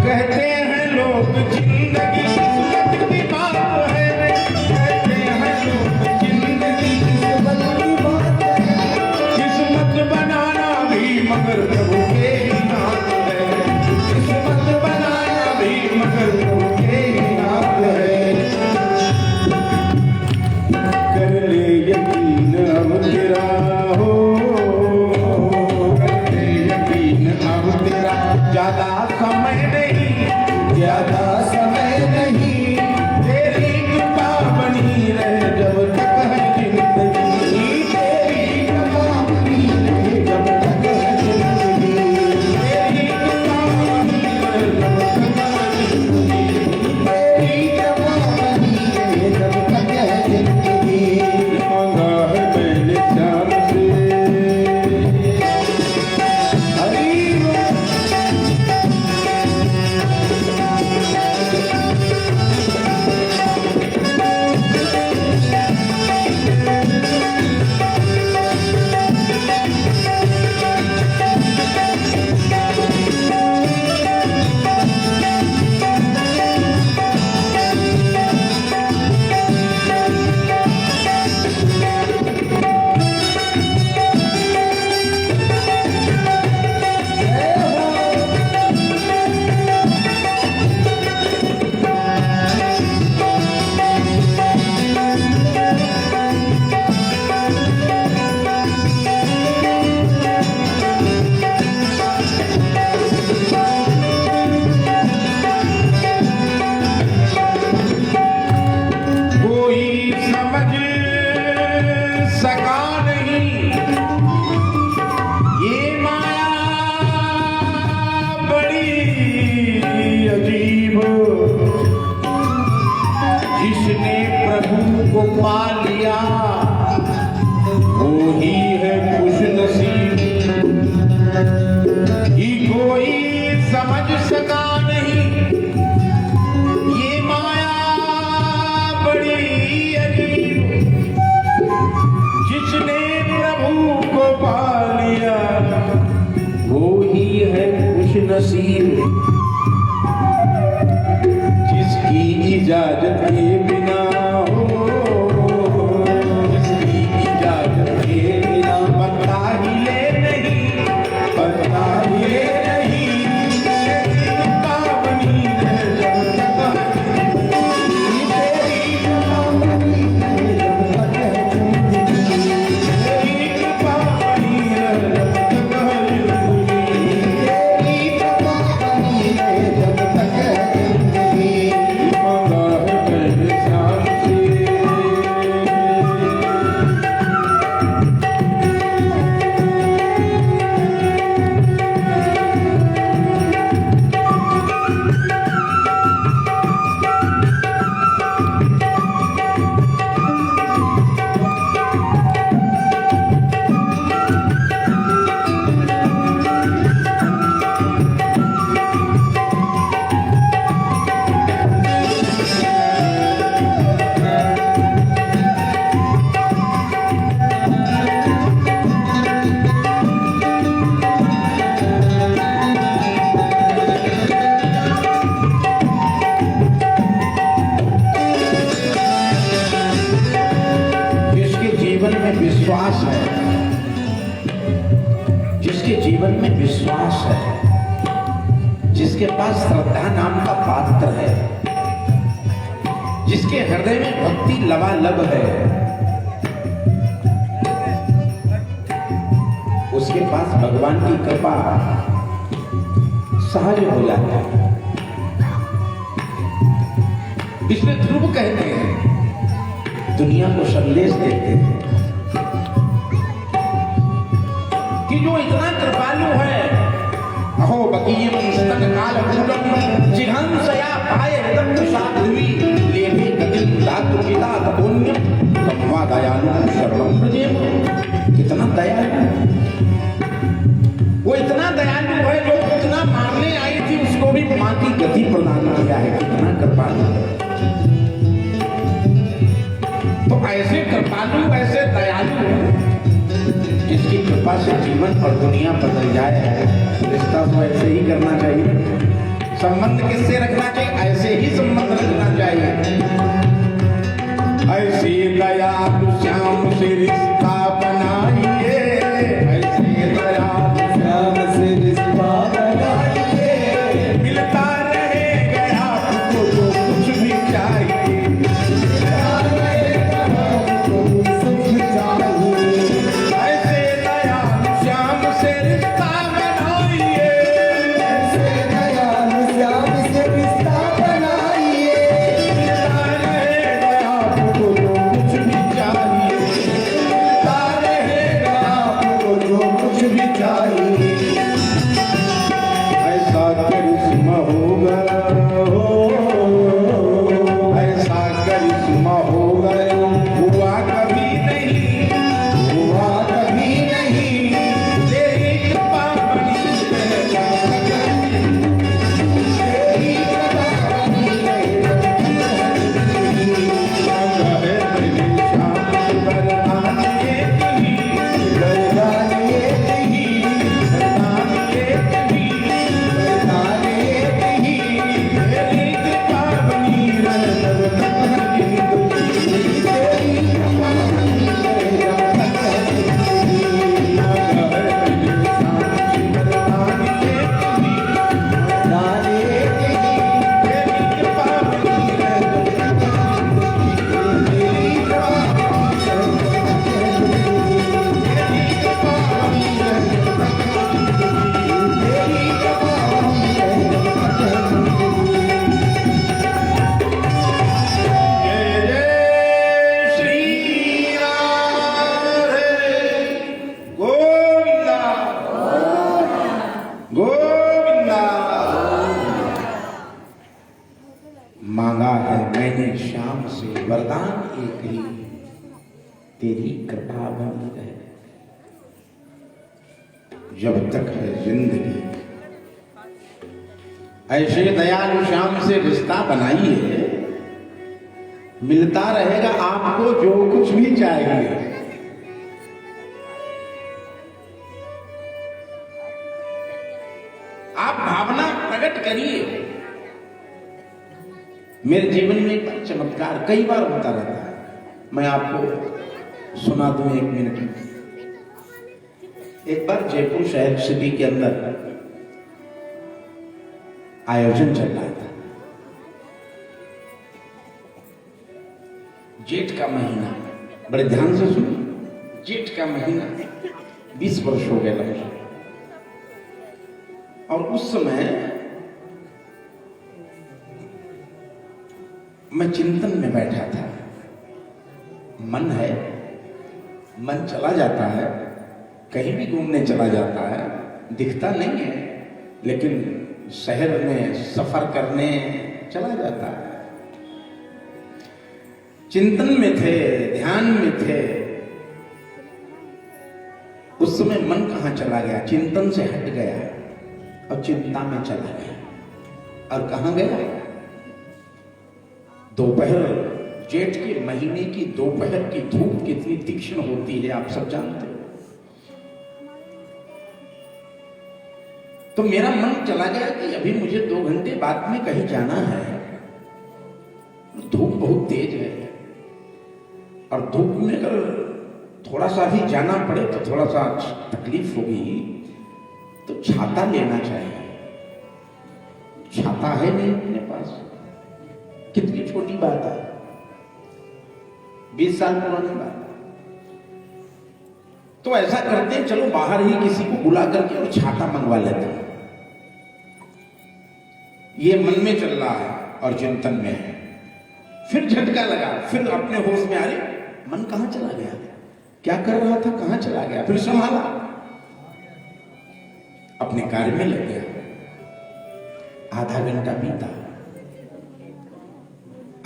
कहते हैं लोग जिंदगी किस्मत की बात है, कहते हैं लोग जिंदगी किस्मत की बात है, किस्मत बनाना भी मगर प्रभु के ही हाथ है, किस्मत बनाना भी मगर प्रभु के ही हाथ है। कर ले यकीन अब तेरा हो, कर ले यकीन अब तेरा, ज्यादा समय नहीं, ज्यादा समय नहीं, तेरी कृपा बनी रहे जब तक है जिंदगी, तेरी कृपा बनी रहे जब तक है जिंदगी, तेरी कृपा बनी रहे जब तक है जिंदगी, तेरी कृपा बनी रहे जब तक है जिंदगी। मांगा है मैंने श्याम से हरी सका नहीं, ये माया बड़ी अजीब, जिसने प्रभु को पा लिया वो ही है खुश नसीब, ये कोई समझ सका नहीं, ये माया बड़ी अजीब, जिसने प्रभु को पा लिया वो ही है खुश नसीब, जिसकी इजाजत के बिना हो, जिसकी इजाजत के बिना पता ही ले नहीं, पता ही ले नहीं, तेरी कृपा बनी रहे जब तक है जिंदगी, तेरी कृपा बनी रहे जब तक है जिंदगी, तेरी कृपा बनी रहे जब तक है जिंदगी, तेरी कृपा बनी रहे जब तक है जिंदगी। मांगा है मैंने श्याम से विश्वास है, जिसके जीवन में विश्वास है, जिसके पास श्रद्धा नाम का पात्र है, जिसके हृदय में भक्ति लबालब है, उसके पास भगवान की कृपा सहज हो जाती है। इसलिए ध्रुव कहते हैं, दुनिया को संदेश देते हैं कि जो इतना कृपालु है, अहो बकीय पुस्तक काल मूलम जिघंसया पाए हृदम साध्वी लेभे गतिम धातु पिता पुण्यम तम्वा दयालु शरणम प्रजेम। कितना दयालु, वो इतना दयालु है जो इतना मारने आई थी उसको भी मां की गति प्रदान किया है। कितना कृपालु है। तो ऐसे कृपालु, ऐसे दयालु, जिसकी कृपा से जीवन और दुनिया बदल जाए, रिश्ता तो ऐसे ही करना चाहिए। संबंध किससे रखना चाहिए? ऐसे ही संबंध रखना चाहिए। ऐसे दयालु श्याम से रिश्ता बनाइए, ऐसे दयालु श्याम से रिश्ता बनाइए, मिलता रहेगा आपको जो कुछ भी चाहिए, मिलता रहेगा आपको जो कुछ चाहिए। ऐसे दयालु श्याम से रिश्ता बनाइए, ऐसे दयालु श्याम से रिश्ता बनाइए, मिलता रहेगा आपको जो कुछ भी चाहिए, मिलता रहेगा आपको जो कुछ भी चाहिए। ऐसा करिश्मा होगा, ऐसा करिश्मा होगा, हुआ कभी नहीं, हुआ कभी नहीं, तेरी कृपा बनी रहेगा, तेरी कृपा बनी रहेगा। रहे मेरे श्याम वरदान एक ही, वरदान एक ही, वरदान एक ही, वरदान एक ही, तेरी कृपा बनी रहे जब तक है जिंदगी, तेरी कृपा बनी रहे जब तक है जिंदगी। रहे मेरे श्याम वरदान एक ही, वरदान एक ही, तेरी कृपा बनी रहे जब तक है जिंदगी, तेरी कृपा बनी रहे जब तक है जिंदगी, तेरी कृपा बनी रहे जब तक है जिंदगी, तेरी कृपा बनी रहे जब तक है जिंदगी। जय जय श्री राधे गोविंदा गोविंदा। मांगा है मैंने श्याम से वरदान एक ही, तेरी कृपा बनी रहे जब तक है जिंदगी। ऐसे दयालु श्याम से रिश्ता बनाइए, मिलता रहेगा आपको जो कुछ भी चाहिए। आप भावना प्रकट करिए। मेरे जीवन में एक चमत्कार कई बार होता रहता है, मैं आपको सुना दूं 1 मिनट में। एक बार जयपुर शहर सिटी के अंदर आयोजन चल रहा था। जेठ का महीना, बड़े ध्यान से सुनिए, जेठ का महीना, 20 वर्ष हो गए लगभग। और उस समय मैं चिंतन में बैठा था। मन है, मन चला जाता है, कहीं भी घूमने चला जाता है, दिखता नहीं है, लेकिन शहर में सफर करने चला जाता है। चिंतन में थे, ध्यान में थे। उस समय मन कहां चला गया? चिंतन से हट गया और चिंता में चला गया। और कहां गया? दोपहर, जेठ के महीने की दोपहर की धूप कितनी तीक्ष्ण होती है आप सब जानते हो। तो मेरा मन चला गया कि अभी मुझे 2 घंटे बाद में कहीं जाना है, धूप बहुत तेज है, और धूप में अगर थोड़ा सा भी जाना पड़े तो थोड़ा सा तकलीफ होगी, तो छाता लेना चाहिए। छाता है नहीं अपने पास। कितनी छोटी बात है, 20 साल पुरानी बात। तो ऐसा करते हैं, चलो बाहर ही किसी को बुला करके और छाता मंगवा लेते हैं। ये मन में चल रहा है और चिंतन में है। फिर झटका लगा, फिर अपने होश में आ रहे, मन कहां चला गया, क्या कर रहा था, कहां चला गया। फिर संभाला, अपने कार्य में लग गया। आधा घंटा बीता।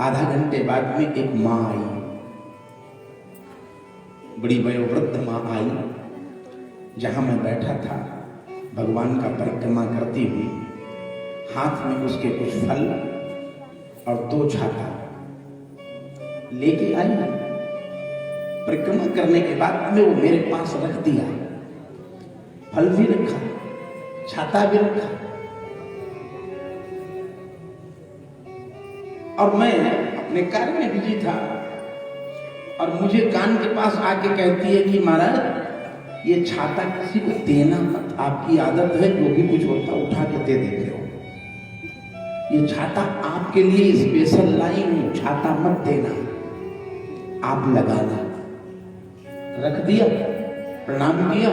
आधा घंटे बाद में एक मां आई, बड़ी वयोवृद्ध मां आई। जहां मैं बैठा था, भगवान का परिक्रमा करती हुई, हाथ में उसके कुछ फल और 2 छाता लेके आई। परिक्रमा करने के बाद में वो मेरे पास रख दिया, फल भी रखा, छाता भी रखा। और मैं अपने कार्य में बिजी था और मुझे कान के पास आके कहती है कि महाराज ये छाता किसी को देना मत, आपकी आदत है जो भी कुछ होता उठा के दे देते हो, ये छाता आपके लिए स्पेशल लाई हूं, छाता मत देना, आप लगाना। रख दिया, प्रणाम किया,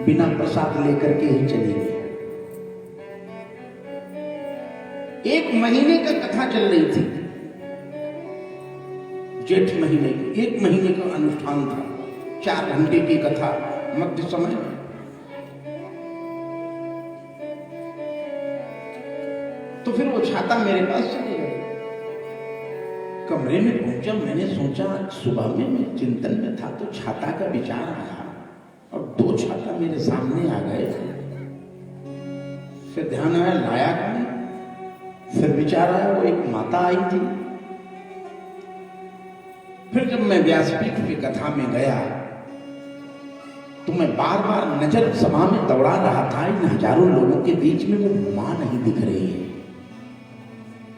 बिना प्रसाद लेकर के ही चली गई। 1 महीने का कथा चल रही थी, जेठ महीने की 1 महीने का अनुष्ठान था, 4 घंटे की कथा मध्य समय में। तो फिर वो छाता मेरे पास चले गए। कमरे में पहुंचा, मैंने सोचा सुबह में मैं चिंतन में था तो छाता का विचार आया और 2 छाता मेरे सामने आ गए। फिर ध्यान आया लाया कौन, फिर विचार आया वो एक माता आई थी। फिर जब मैं व्यासपीठ की कथा में गया तो मैं बार बार नजर सभा में दौड़ा रहा था, इन हजारों लोगों के बीच में वो मां नहीं दिख रही है,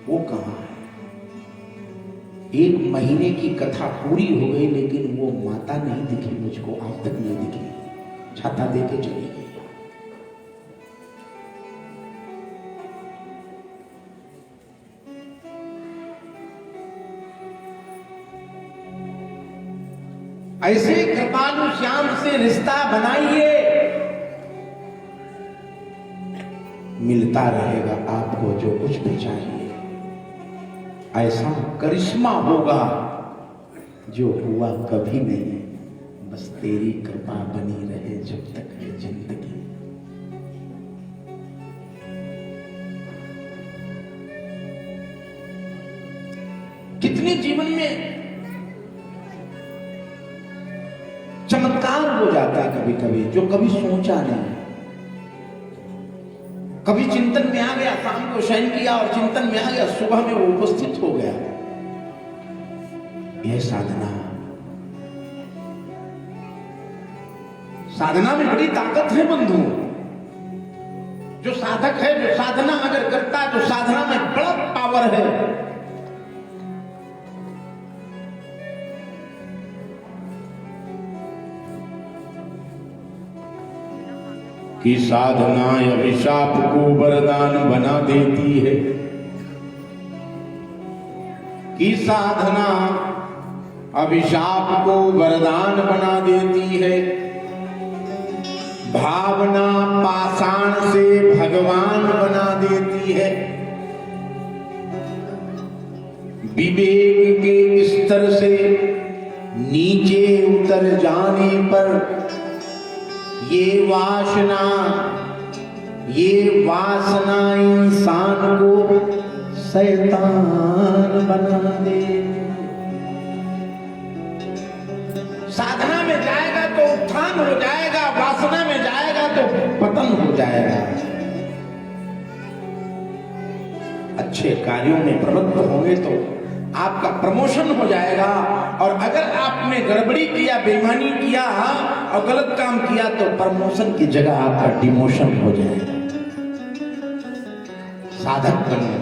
वो कहां है। 1 महीने की कथा पूरी हो गई लेकिन वो माता नहीं दिखी मुझको, आज तक नहीं दिखी। छाता देके चली गई। ऐसे कृपालु श्याम से रिश्ता बनाइए, मिलता रहेगा आपको जो कुछ भी चाहिए। ऐसा करिश्मा होगा जो हुआ कभी नहीं, बस तेरी कृपा बनी रहे जब तक है जिंदगी। कितने जीवन में चमत्कार हो जाता है कभी कभी, जो कभी सोचा नहीं। कभी चिंतन में आ गया, शाम को शयन किया और चिंतन में आ गया, सुबह में वो उपस्थित हो गया। यह साधना, साधना में बड़ी ताकत है बंधु। जो साधक है, जो साधना अगर करता है तो साधना में बड़ा पावर है। कि साधना अभिशाप को वरदान बना देती है, कि साधना अभिशाप को वरदान बना देती है। भावना पाषाण से भगवान बना देती है। विवेक के स्तर से नीचे उतर जाने पर ये वासना इंसान को शैतान बना दे। साधना में जाएगा तो उत्थान हो जाएगा, वासना में जाएगा तो पतन हो जाएगा। अच्छे कार्यों में प्रवृत्त होंगे तो आपका प्रमोशन हो जाएगा, और अगर आपने गड़बड़ी किया, बेईमानी किया और गलत काम किया तो प्रमोशन की जगह आपका डिमोशन हो जाएगा। साधक बने।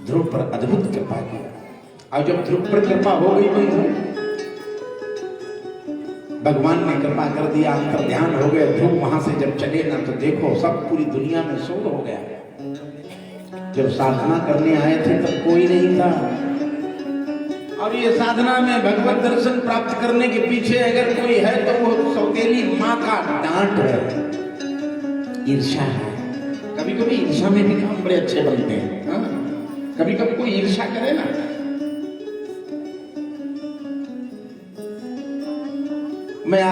ध्रुव पर अद्भुत कृपा किया, और जब ध्रुव पर कृपा हो गई तो भगवान ने कृपा कर दिया, अंतर ध्यान हो गए। ध्रुव वहां से जब चले ना तो देखो सब पूरी दुनिया में शोर हो गया। जब साधना करने आए थे तब कोई नहीं था, और ये साधना में भगवत दर्शन प्राप्त करने के पीछे अगर कोई है तो वो सौतेली माँ का डांट है, ईर्ष्या है। कभी कभी ईर्ष्या में भी काम बड़े अच्छे बनते हैं। हाँ? कभी कभी कोई ईर्ष्या करे ना, मैं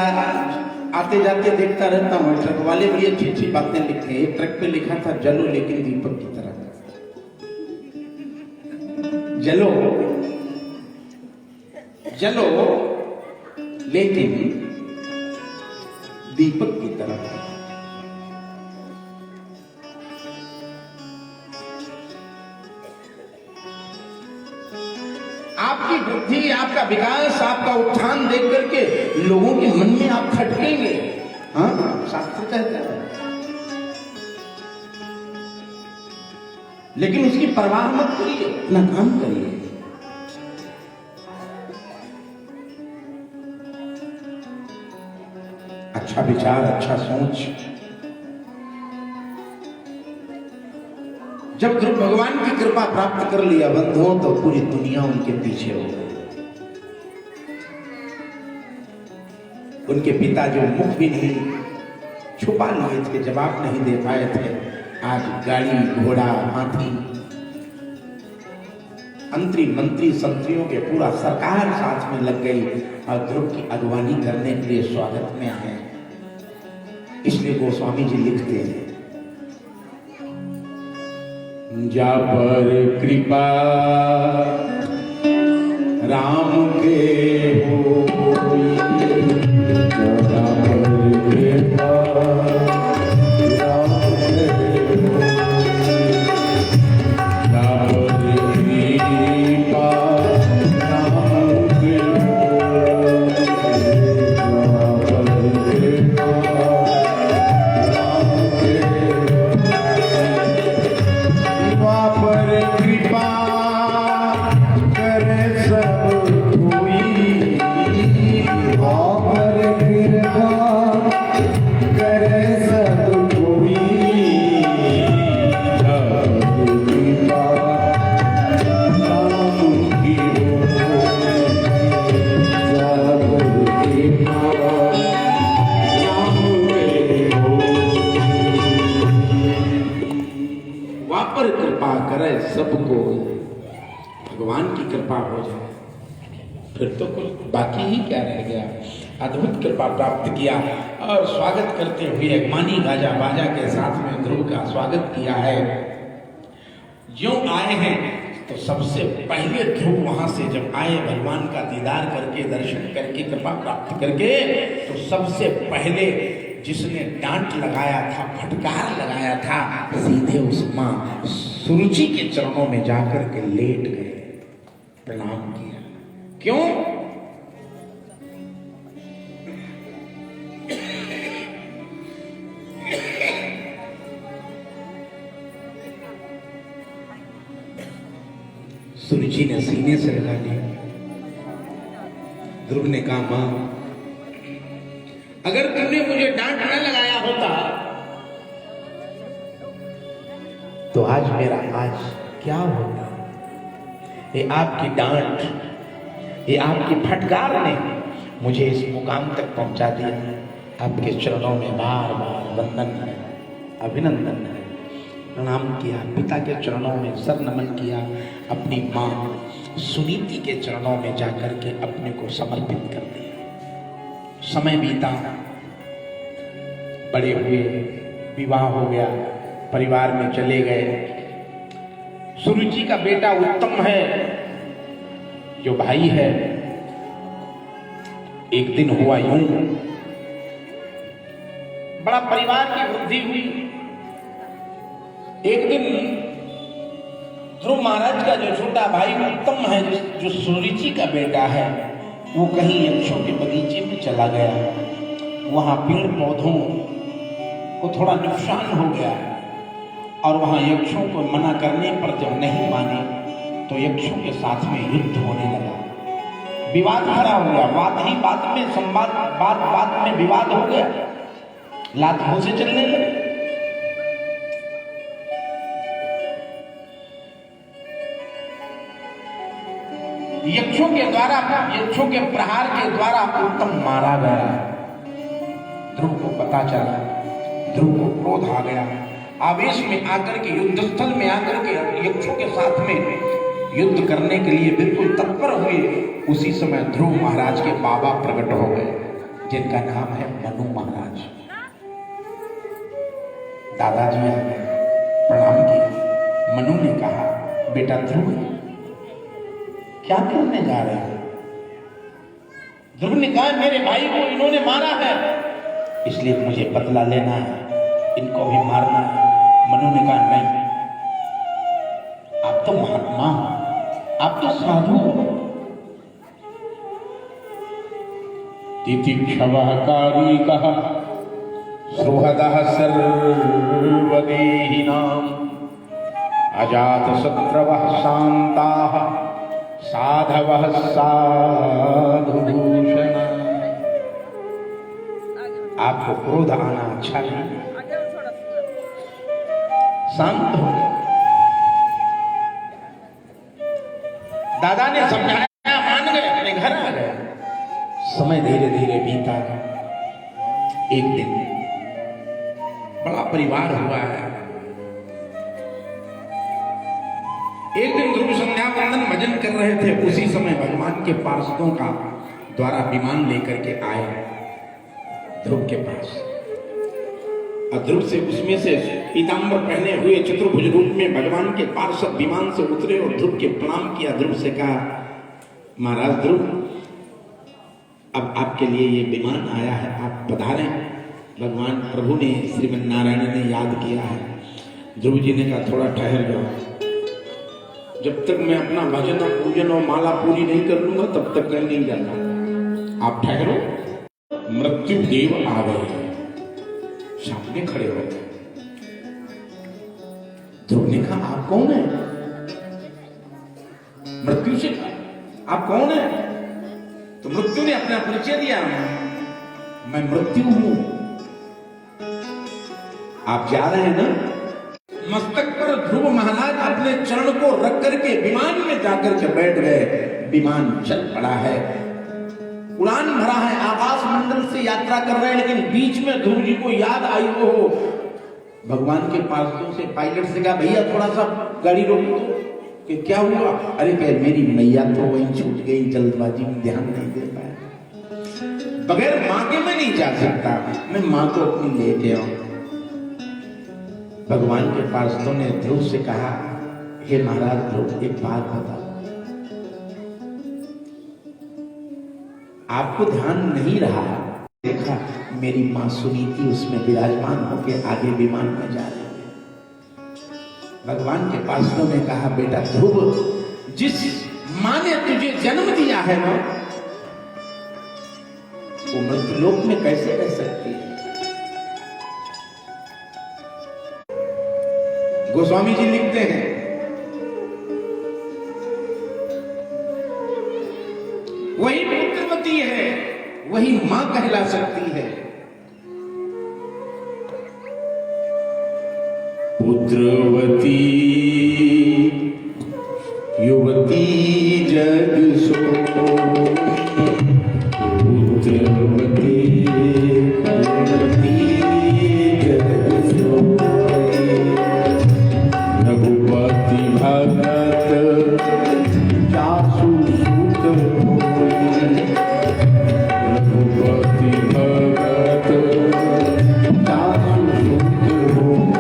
आते जाते देखता रहता हूँ, ट्रक वाले बड़ी अच्छी अच्छी बातें लिखते हैं। एक ट्रक पे लिखा था, जलो लेकिन दीपक की तरह। जलो जलो लेकिन दीपक की तरह। आपकी बुद्धि, आपका विकास, आपका उत्थान देख करके लोगों के मन में आप खटकेंगे। हाँ, शास्त्र कहता है लेकिन उसकी परवाह मत करिए, अपना काम करिए। अच्छा विचार, अच्छा सोच। जब ध्रुव भगवान की कृपा प्राप्त कर लिया बंधुओं, तो पूरी दुनिया उनके पीछे हो गई। उनके पिता जो मुख भी नहीं छुपा लिए थे, जवाब नहीं दे पाए थे, आज गाड़ी घोड़ा हाथी मंत्री मंत्री संतरियों के पूरा सरकार साथ में लग गई और ध्रुव की अगवानी करने के लिए स्वागत में आए। इसलिए गोस्वामी जी लिखते हैं, जा पर कृपा राम के होई, जा पर कृपा राम के होई, जा पर कृपा राम के होई, जा पर कृपा राम के होई, पर कृपा करे सब कोई, पर कृपा करे सब कोई, कृपा राम की हो, जब कृपा राम के हो, वहाँ पर कृपा करे सबको, भगवान की कृपा हो जाए फिर तो कुछ बाकी ही क्या रह गया। अद्भुत कृपा प्राप्त किया और स्वागत करते हुए अगमानी गाजा बाजा के साथ में ध्रुव का स्वागत किया है। जो आए हैं तो सबसे पहले ध्रुव वहां से जब आए, भगवान का दीदार करके दर्शन करके कृपा प्राप्त करके, तो सबसे पहले जिसने डांट लगाया था, फटकार लगाया था, सीधे उस मां सुरुचि के चरणों में जाकर के लेट गए, प्रणाम किया। क्यों? सुरुचि ने सीने से लगा लिया। ध्रुव ने कहा, मां अगर तुमने मुझे डांट न लगाया होता तो आज मेरा आज क्या होता। ये आपकी डांट, ये आपकी फटकार ने मुझे इस मुकाम तक पहुंचा दिया। आपके चरणों में बार बार वंदन है, अभिनंदन है, प्रणाम किया। पिता के चरणों में सर नमन किया। अपनी मां सुनीति के चरणों में जाकर के अपने को समर्पित कर दिया। समय बीता, बड़े हुए, विवाह हो गया, परिवार में चले गए। सुरुचि का बेटा उत्तम है, जो भाई है, एक दिन हुआ यूं, बड़ा परिवार की वृद्धि हुई। एक दिन ध्रुव महाराज का जो छोटा भाई उत्तम है, जो सुरुचि का बेटा है, वो कहीं यक्षों के बगीचे में चला गया। वहां पेड़ पौधों को थोड़ा नुकसान हो गया और वहां यक्षों को मना करने पर जब नहीं माने तो यक्षों के साथ में युद्ध होने लगा। विवाद खड़ा हो गया, बात ही बात में संवाद, बात बात में विवाद हो गया, लात मुंह से चलने लगे। यक्षों के द्वारा, यक्षों के प्रहार के द्वारा उत्तम मारा गया। ध्रुव को पता चला, ध्रुव को क्रोध आ गया। आवेश में आकर के, युद्ध स्थल में आकर के यक्षों के साथ में युद्ध करने के लिए बिल्कुल तत्पर हुए। उसी समय ध्रुव महाराज के बाबा प्रकट हो गए, जिनका नाम है मनु महाराज। दादाजी आ गए, प्रणाम किया। मनु ने कहा, बेटा ध्रुव, क्या करने जा रहे हो? ध्रुव ने कहा, मेरे भाई को इन्होंने मारा है, इसलिए मुझे बदला लेना है, इनको भी मारना है। मनु ने कहा, नहीं, आप तो महात्मा हो, आप तो साधु हो। तितिक्षवः कारिकः सुहृदः सर्वदेहिनां अजातशत्रवः शान्ताः साधवः साधुभूषणा। आपको क्रोध आना अच्छा नहीं, शांत हो। दादा ने समझाया, मान गए, अपने घर आ गए। समय धीरे धीरे बीता। एक दिन बड़ा परिवार हुआ है। एक दिन ध्रुव संध्या वंदन भजन कर रहे थे, उसी समय भगवान के पार्षदों का द्वारा विमान लेकर के आए ध्रुव के पास। और ध्रुव से उसमें से पीतांबर पहने हुए चतुर्भुज रूप में भगवान के पार्षद विमान से उतरे और ध्रुव के प्रणाम किया। ध्रुव से कहा, महाराज ध्रुव, अब आपके लिए ये विमान आया है, आप पधारें। भगवान प्रभु ने, श्रीमन नारायण ने याद किया है। ध्रुव जी ने कहा, थोड़ा ठहर जाओ, जब तक मैं अपना भजन और पूजन और माला पूरी नहीं कर लूंगा तब तक मैं नहीं जाता। आप ठहरो। मृत्यु देव आ गए, सामने खड़े हो गए। ध्रुव ने कहा, आप कौन है? मृत्यु से आप कौन है? तो मृत्यु ने अपना परिचय दिया, मैं मृत्यु हूं। आप जा रहे हैं ना? मस्तक पर ध्रुव महाराज अपने चरण को रख करके विमान में जाकर के बैठ गए। विमान चल पड़ा है, उड़ान भरा है, आकाश मंडल से यात्रा कर रहे हैं। लेकिन बीच में ध्रुव जी को याद आई, वो भगवान के पार्षदों से, पायलट से कहा, भैया थोड़ा सा गाड़ी रोक दो। कि क्या हुआ? अरे कह, मेरी मैया तो वहीं छूट गई, जल्दबाजी में ध्यान नहीं दे पाया। बगैर मां के मैं नहीं जा सकता, मैं मां को अपनी लेके आऊं। भगवान के पार्षदों ने ध्रुव से कहा, हे महाराज ध्रुव, एक बात बताओ, आपको ध्यान नहीं रहा? देखा मेरी मां सुनीति उसमें विराजमान होकर आगे विमान में जा रही है। भगवान के पार्षदों ने कहा, बेटा ध्रुव, जिस मां ने तुझे जन्म दिया है ना, वो मृत्युलोक में कैसे रह सकती है? गोस्वामी जी लिखते हैं, वही पुत्रवती है, वही मां कहला सकती है। पुत्रवती युवती जग सो, पुत्रवती युवती जग सो, रघुपति भगत जासु सुत होई, रघुपति भगत जासु सुत होई,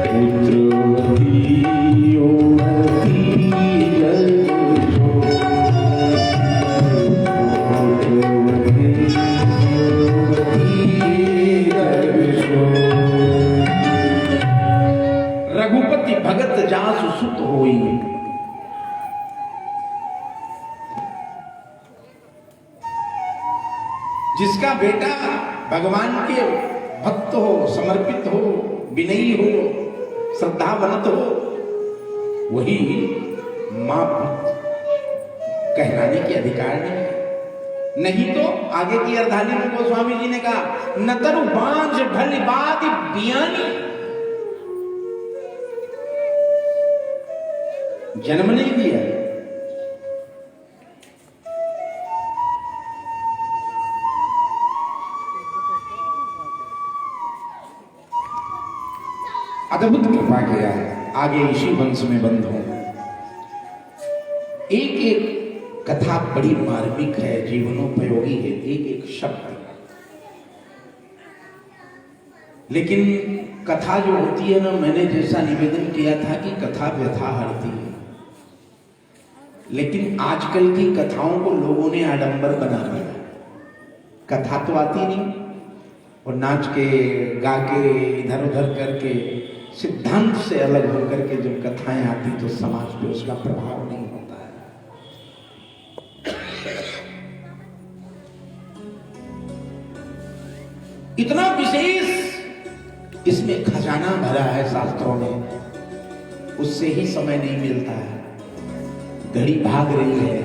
पुत्रवती युवती जग सो, पुत्रवती युवती जग सो, रघुपति भगत जासु सुत होई। जिसका बेटा भगवान के भक्त हो, समर्पित हो, विनयी हो, श्रद्धावंत हो, वही मां कहलाने के अधिकार नहीं तो आगे की अर्धाली में गोस्वामी जी ने कहा, नतरु बांझ भली बात बियानी, जन्म नहीं दिया, अद्भुत कृपा किया है। आगे इसी वंश में बंद हो। एक एक कथा बड़ी मार्मिक है, जीवनोपयोगी है, एक एक शब्द। लेकिन कथा जो होती है ना, मैंने जैसा निवेदन किया था कि कथा व्यथा हरती है, लेकिन आजकल की कथाओं को लोगों ने आडंबर बना दिया। कथा तो आती नहीं, और नाच के गा के इधर उधर करके सिद्धांत से अलग होकर के जब कथाएं आती तो समाज पे उसका प्रभाव नहीं होता है। इतना विशेष इसमें खजाना भरा है शास्त्रों में। उससे ही समय नहीं मिलता है। घड़ी भाग रही है,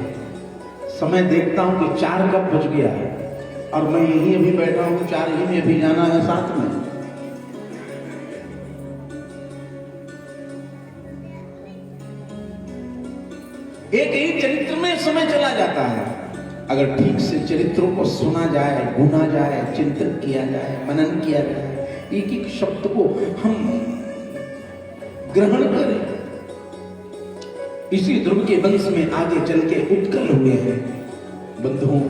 समय देखता हूं कि 4 कब बज गया है और मैं यहीं अभी बैठा हूं, 4 ही में अभी जाना है साथ में। एक ही चरित्र में समय चला जाता है। अगर ठीक से चरित्रों को सुना जाए, गुना जाए, चिंतन किया जाए, मनन किया जाए, एक एक शब्द को हम ग्रहण करें। इसी ध्रुव के वंश में आगे चल के उत्कल हुए हैं बंधुओं।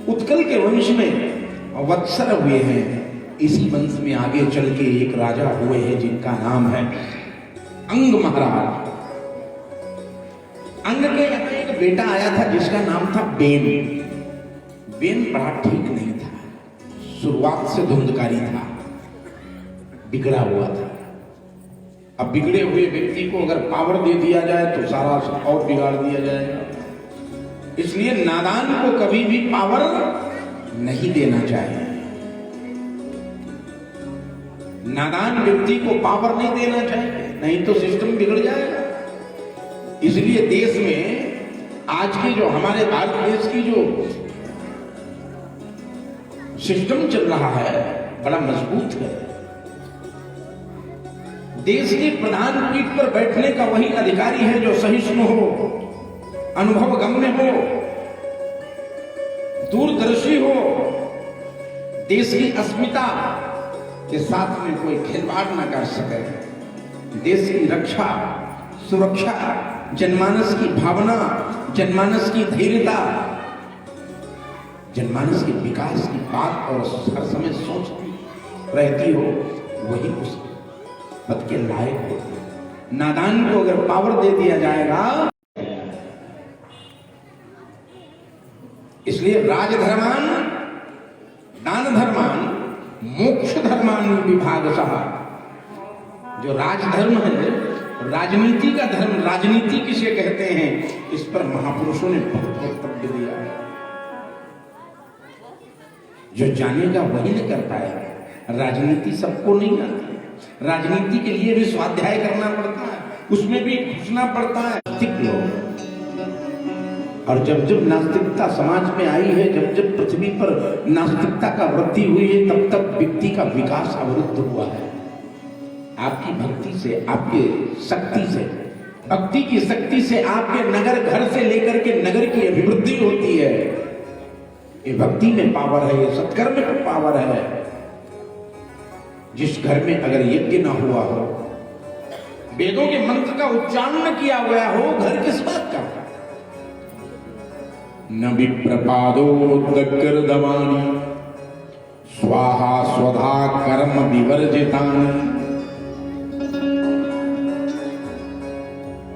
उत्कल के वंश में वत्सर हुए हैं। इसी वंश में आगे चल के एक राजा हुए हैं जिनका नाम है अंग महाराज। अंग के एक बेटा आया था जिसका नाम था बेन। बेन बड़ा ठीक नहीं था, शुरुआत से धुंधकारी था, बिगड़ा हुआ था। अब बिगड़े हुए व्यक्ति को अगर पावर दे दिया जाए तो सारा और बिगाड़ दिया जाएगा। इसलिए नादान को कभी भी पावर नहीं देना चाहिए। नादान व्यक्ति को पावर नहीं देना चाहिए, नहीं तो सिस्टम बिगड़ जाएगा। इसलिए देश में आज की जो हमारे भारत देश की जो सिस्टम चल रहा है बड़ा मजबूत है। देश की प्रधान पीठ पर बैठने का वही अधिकारी है जो सहिष्णु हो, अनुभव गम्य हो, दूरदर्शी हो, देश की अस्मिता के साथ में कोई खिलवाड़ न कर सके, देश की रक्षा सुरक्षा, जनमानस की भावना, जनमानस की धैर्यता, जनमानस के विकास की बात और हर समय सोचती रहती हो, वही उस पद के लायक होते हैं। नादान को अगर पावर दे दिया जाएगा, इसलिए राजधर्मान दान धर्मान मोक्ष धर्मान विभागशः। जो राजधर्म है, राजनीति का धर्म, राजनीति किसे कहते हैं, इस पर महापुरुषों ने बहुत वक्तव्य दिया है। जो जानेगा वही न कर पाएगा। राजनीति सबको नहीं आती, राजनीति के लिए भी स्वाध्याय करना पड़ता है, उसमें भी घुसना पड़ता है। नास्तिक लोग, और जब जब नास्तिकता समाज में आई है, जब जब पृथ्वी पर नास्तिकता का वृद्धि हुई है, तब तक व्यक्ति का विकास अवरुद्ध हुआ है। आपकी भक्ति से, आपके शक्ति से, भक्ति की शक्ति से आपके नगर, घर से लेकर के नगर की अभिवृद्धि होती है। ये भक्ति में पावर है, ये सत्कर्म में पावर है। जिस घर में अगर यज्ञ ना हुआ हो, वेदों के मंत्र का उच्चारण न किया गया हो, घर किस बात का? न विप्रपादोदग्रदमानि स्वाहा स्वधा कर्म विवर्जितानि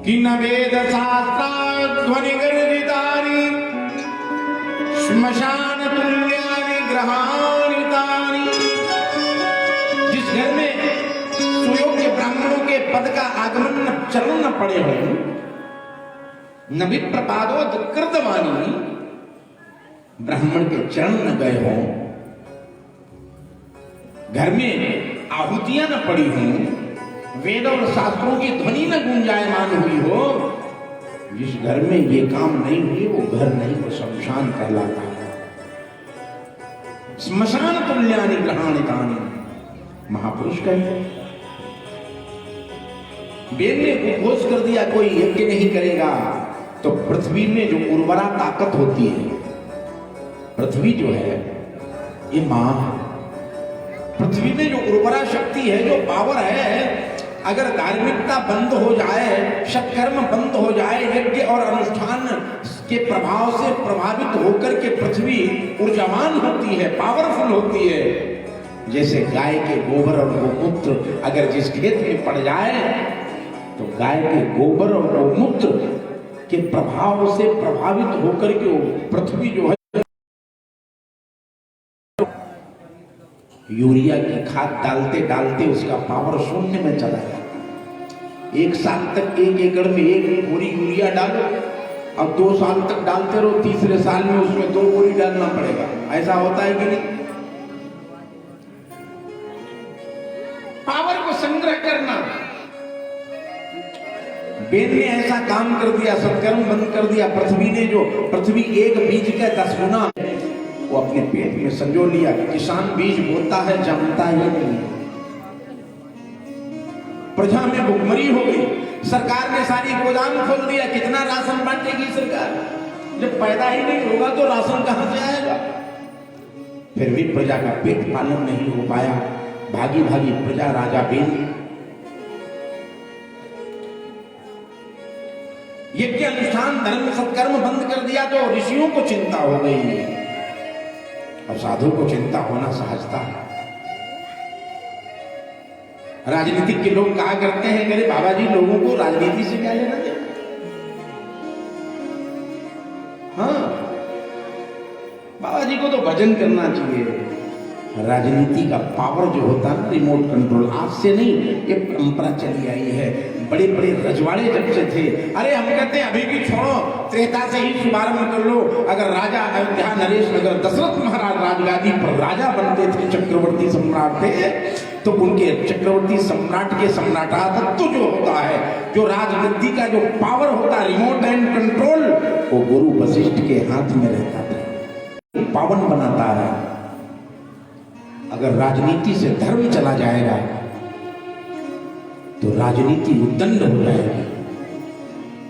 कि न वेद शास्त्राध्वनि गर्जितानि श्मशान तुल्यानि ग्रहाणि तानि। जिस घर में सुयोग्य ब्राह्मणों के पद का आगमन चलन न पड़े हो, न विप्रपादो कृतवाणी, ब्राह्मण के चरण न गए हो, घर में आहुतियां न पड़ी हों, वेद और शास्त्रों की ध्वनि न गुंजायमान हुई हो, जिस घर में ये काम नहीं हुई वो घर नहीं, वो शमशान कहलाता है। श्मशान तुल्यानि ग्रहाणि तानि, महापुरुष कहे। वेद ने उद्घोष कर दिया कोई यज्ञ नहीं करेगा तो पृथ्वी में जो उर्वरा ताकत होती है, पृथ्वी जो है ये मां है। पृथ्वी में जो उर्वरा शक्ति है, जो पावर है, अगर धार्मिकता बंद हो जाए, सत्कर्म बंद हो जाए, यज्ञ और अनुष्ठान के प्रभाव से प्रभावित होकर के पृथ्वी ऊर्जावान होती है, पावरफुल होती है। जैसे गाय के गोबर और गोमूत्र अगर जिस खेत में पड़ जाए तो गाय के गोबर और गोमूत्र के प्रभाव से प्रभावित होकर के पृथ्वी जो है यूरिया की खाद डालते डालते उसका पावर शून्य में चला जाता। 1 साल तक 1 एकड़ में 1 बोरी यूरिया डालो, अब 2 साल तक डालते रहो, तीसरे साल में उसमें 2 बोरी डालना पड़ेगा। ऐसा होता है कि नहीं? पावर को संग्रह करना, बेन ने ऐसा काम कर दिया, सत्कर्म बंद कर दिया। पृथ्वी एक बीज का 10 गुना वो अपने पेट में संजो लिया। किसान बीज बोता है, जमता ही नहीं। प्रजा में भुखमरी हो गई। सरकार ने सारी गोदाम खोल दिया। कितना राशन बांटेगी सरकार? जब पैदा ही नहीं होगा तो राशन कहां से आएगा? फिर भी प्रजा का पेट पालन नहीं हो पाया। भागी भागी प्रजा राजा बेन यज्ञ अनुष्ठान धर्म सत्कर्म बंद कर दिया तो ऋषियों को चिंता हो गई और साधु को चिंता होना सहजता है। राजनीतिक के लोग कहा करते हैं, अरे बाबा जी लोगों को राजनीति से क्या लेना देना? हाँ, बाबा जी को तो भजन करना चाहिए। राजनीति का पावर जो होता है, रिमोट कंट्रोल, आज से नहीं, ये परंपरा चली आई है। बड़े बड़े रजवाड़े जब से थे, अरे हम कहते हैं अभी की छोड़ो, त्रेता से ही शुभारंभ कर लो। अगर राजा अयोध्या नरेश अगर दशरथ महाराज राजगादी पर राजा बनते थे, चक्रवर्ती सम्राट थे, तो उनके चक्रवर्ती सम्राट के सम्राटाधिपत्य जो होता है, जो राजगद्दी का जो पावर होता है, रिमोट एंड कंट्रोल, वो गुरु वशिष्ठ के हाथ में रहता था। पावन बनाता है। अगर राजनीति से धर्म चला जाएगा तो राजनीति उद्दंड हो जाएगी,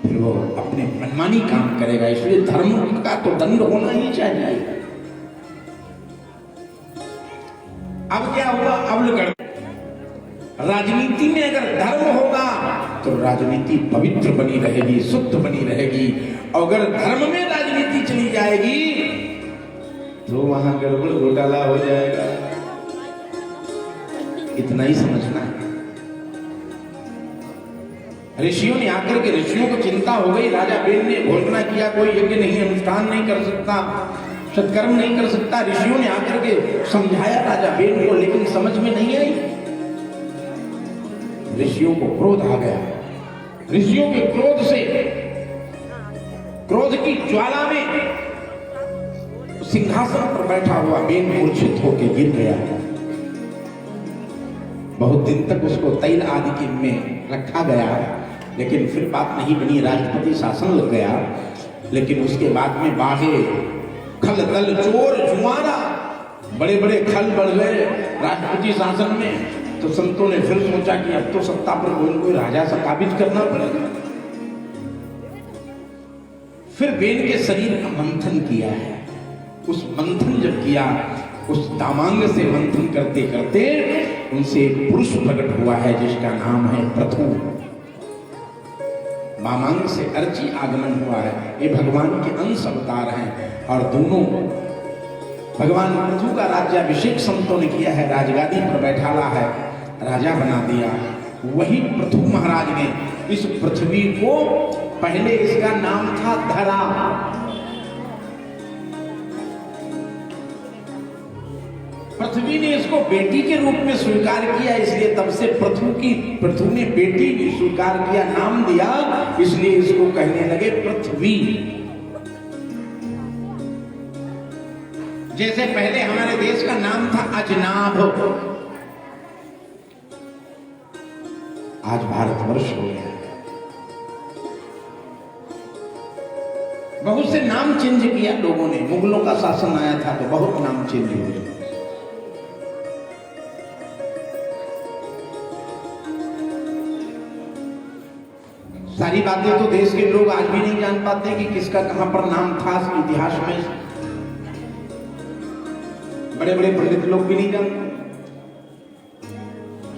फिर वो अपने मनमानी काम करेगा। इसलिए धर्म का तो दंड होना ही चाहिए। अब क्या हुआ? अब राजनीति में अगर धर्म होगा तो राजनीति पवित्र बनी रहेगी, शुद्ध बनी रहेगी। अगर धर्म में राजनीति चली जाएगी तो वहां गड़बड़ घोटाला हो जाएगा। इतना ही समझना है। ऋषियों ने आकर के, ऋषियों को चिंता हो गई। राजा बेन ने घोषणा किया, कोई यज्ञ नहीं, अनुष्ठान नहीं कर सकता, सत्कर्म नहीं कर सकता। ऋषियों ने आकर के समझाया राजा बेन को, लेकिन समझ में नहीं आई। ऋषियों को क्रोध आ गया। ऋषियों के क्रोध से, क्रोध की ज्वाला में सिंहासन पर बैठा हुआ बेन मूर्छित होकर गिर गया। बहुत दिन तक उसको तैल आदि के में रखा गया, लेकिन फिर बात नहीं बनी। राष्ट्रपति शासन लग गया, लेकिन उसके बाद में बाहे खल दल चोर जुआरा, बड़े बड़े खल बढ़ गए राष्ट्रपति शासन में। तो संतों ने फिर सोचा कि अब तो सत्ता पर कोई राजा सा काबिज करना पड़ेगा। फिर बेन के शरीर का मंथन किया है। उस मंथन जब किया, उस दामांग से मंथन करते करते उनसे एक पुरुष प्रकट हुआ है जिसका नाम है पृथु। वामांग से अर्ची आगमन हुआ है। ये भगवान के अंश अवतार हैं और दोनों भगवान पृथु का राज्याभिषेक संतों ने किया है, राजगादी पर बैठाला है, राजा बना दिया। वही पृथु महाराज ने इस पृथ्वी को, पहले इसका नाम था धरा, पृथ्वी ने इसको बेटी के रूप में स्वीकार किया, इसलिए तब से पृथु ने बेटी भी स्वीकार किया, नाम दिया, इसलिए इसको कहने लगे पृथ्वी। जैसे पहले हमारे देश का नाम था अजनाभ, आज भारतवर्ष हो गया। बहुत से नाम चेंज किया लोगों ने। मुगलों का शासन आया था तो बहुत नाम चेंज हुए। सारी बातें तो देश के लोग आज भी नहीं जान पाते कि किसका कहां पर नाम था इतिहास में। बड़े बड़े पंडित लोग भी नहीं जानते,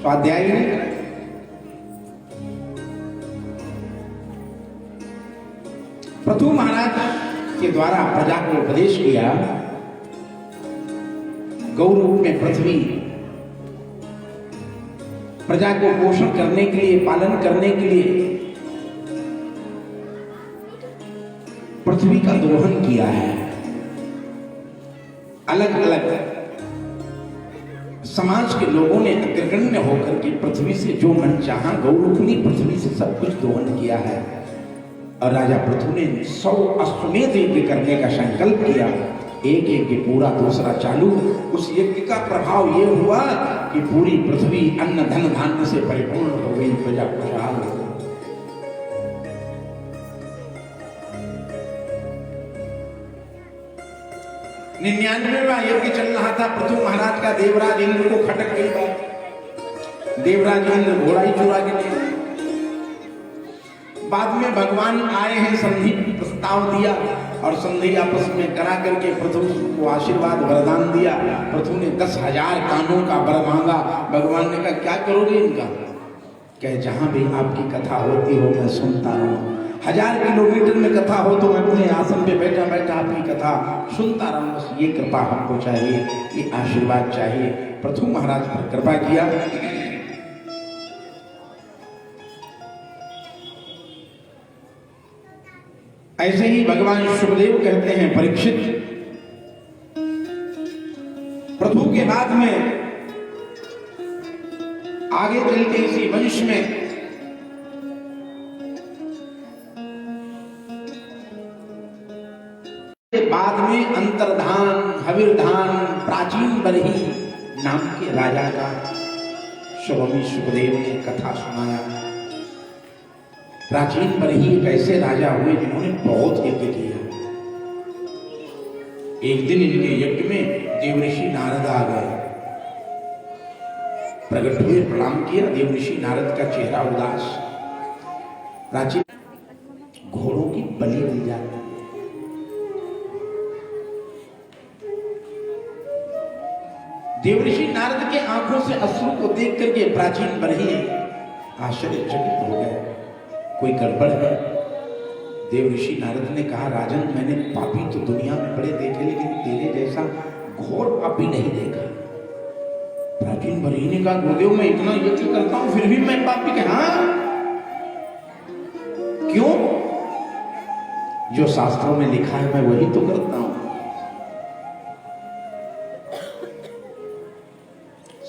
स्वाध्याय ही नहीं कराए। पृथु महाराज के द्वारा प्रजा को उपदेश किया। गौ रूप में पृथ्वी प्रजा को पोषण करने के लिए, पालन करने के लिए पृथ्वी का दोहन किया है। अलग अलग समाज के लोगों ने अग्रगण्य होकर के पृथ्वी से जो मन चाहा, गौरूपनी पृथ्वी से सब कुछ दोहन किया है। और राजा पृथु ने 100 अश्वमेध यज्ञ करने का संकल्प किया। एक यज्ञ पूरा, दूसरा चालू। उस यज्ञ का प्रभाव यह हुआ कि पूरी पृथ्वी अन्न धन धान्य से परिपूर्ण हो गई, प्रजा खुशहाल हो गई। 99वां यज्ञ चल रहा था। पृथु महाराज का देवराज इंद्र को खटक गई बात। देवराज इंद्र घोड़ा ही चुरा के ले। बाद में भगवान आए हैं, संधि प्रस्ताव दिया और संधि आपस में करा करके पृथु को आशीर्वाद वरदान दिया। पृथु ने 10,000 कानों का वर मांगा। भगवान ने कहा क्या करोगे इनका? कहे जहां भी आपकी कथा होती हो मैं सुनता रहूं। 1000 किलोमीटर में कथा हो तो मैं अपने आसन पे बैठा बैठा आपकी कथा सुनता रहूं। बस ये कृपा हमको चाहिए, ये आशीर्वाद चाहिए। पृथु महाराज पर कृपा किया। ऐसे ही भगवान शुभदेव कहते हैं परीक्षित, पृथु के बाद में आगे चलते इसी वंश में बाद में अंतर्धान हविर्धान प्राचीन बरही नाम के राजा का स्वामी सुखदेव ने कथा सुनाया। प्राचीन बरही एक ऐसे राजा हुए जिन्होंने बहुत यज्ञ किया। एक दिन इनके यज्ञ में देवऋषि नारद आ गए, प्रकट हुए, प्रणाम किया। देवऋषि नारद का चेहरा उदास। प्राचीन घोड़ों की बलि दी जाती। देवऋषि नारद के आंखों से अश्रु को देख करके प्राचीन बरही आश्चर्यचकित हो गए, कोई गड़बड़ है। देवऋषि नारद ने कहा राजन, मैंने पापी तो दुनिया में बड़े देखे लेकिन तेरे जैसा घोर पापी नहीं देखा। प्राचीन बरही ने कहा गुरुदेव मैं इतना यज्ञ करता हूं फिर भी मैं पापी। कहा क्यों? जो शास्त्रों में लिखा है मैं वही तो करता हूं।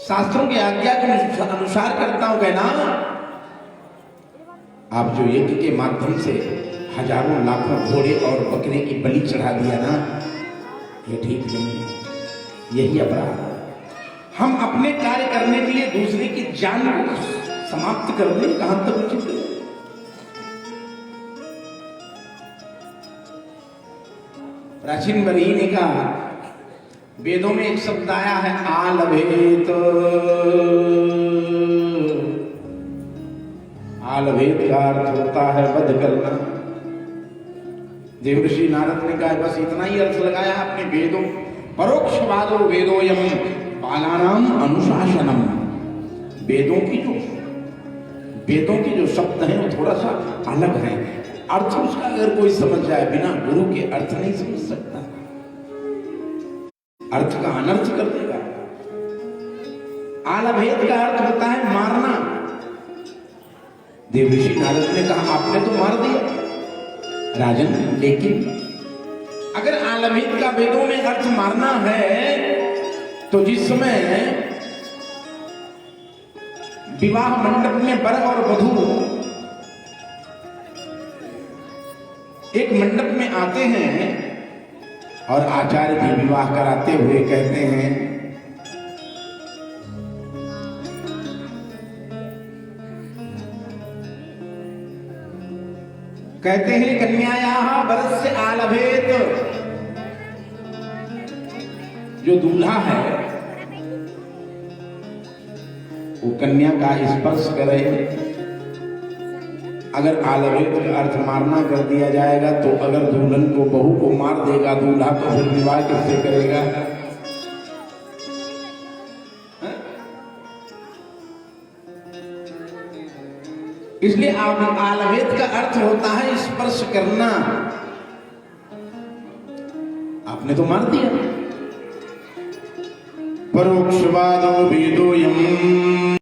शास्त्रों की आज्ञा के अनुसार करता हूं। कहना आप जो यज्ञ के माध्यम से हजारों लाखों घोड़े और बकरे की बलि चढ़ा दिया ना, ये ठीक नहीं है, यही अपराध है। हम अपने कार्य करने के लिए दूसरे की जान को समाप्त कर दें, कहां तक उचित है? प्राचीन बरही ने कहा वेदों में एक शब्द आया है आलभेत। आलभेत का अर्थ होता है वध करना। देवऋषि नारद ने कहा बस इतना ही अर्थ लगाया अपने वेदों। परोक्षवादो वेदोयम बालानाम अनुशासनम। वेदों की जो शब्द हैं वो थोड़ा सा अलग है। अर्थ उसका अगर कोई समझ जाए बिना गुरु के अर्थ नहीं समझ सकता, अर्थ का अनर्थ कर देगा। आलभेद का अर्थ होता है मारना। देवऋषि नारद ने कहा आपने तो मार दिया राजन, लेकिन अगर आलभेद का वेदों में अर्थ मारना है तो जिस समय विवाह मंडप में वर और वधू एक मंडप में आते हैं और आचार्य जी विवाह कराते हुए कहते हैं कन्यायाः वरस्य आलभेत। जो दूल्हा है वो कन्या का स्पर्श करे। अगर आलभेत का अर्थ मारना कर दिया जाएगा तो अगर दुल्हन को बहू को मार देगा दूल्हा तो फिर विवाह कैसे करेगा? इसलिए आलभेत का अर्थ होता है स्पर्श करना। आपने तो मार दिया। परोक्षवादो वेदोयम